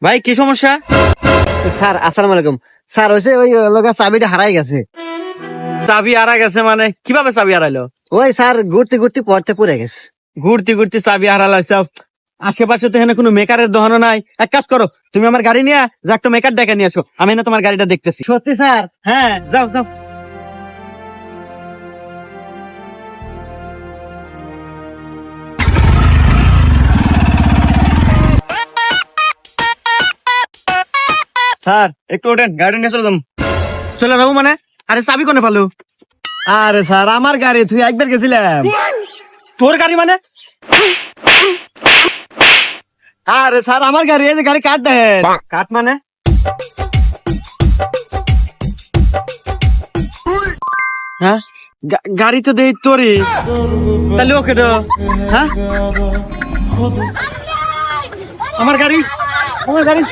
ভাই কি সমস্যা? স্যার আসসালামু আলাইকুম। স্যার হয়েছে ওই লোকের চাবিটা হারাই গেছে। চাবি হারা গেছে মানে কিভাবে চাবি হারাইলো? ওই স্যার ঘুরতে ঘুরতে পড়তে পড়ে গেছে। ঘুরতে ঘুরতে চাবি হারালাইছে। আশেপাশে তো এখানে কোনো মেকারের দোকানও নাই। এক কাজ করো, তুমি আমার গাড়ি নিয়ে যা একটা মেকার ডেকে নিয়ে আসো, আমি না তোমার গাড়িটা দেখতেছি। সত্যি স্যার? হ্যাঁ, যাও যাও। স্যার একটু ওঠেন, গাড়ি নিয়ে চলে যাম। চলে যাবো মানে? আরে চাবি কোনে ফালো? আরে স্যার আমার গাড়ি, তুই একবার গেছিলাম। তোর গাড়ি মানে? আরে স্যার আমার গাড়ি, এই যে গাড়ি কাট দেন। কাঠ মানে? হ্যাঁ, গাড়ি তো দেই তোরই, তাহলে ওকে তো। হ্যাঁ, আমার গাড়ি, আমার গাড়ি।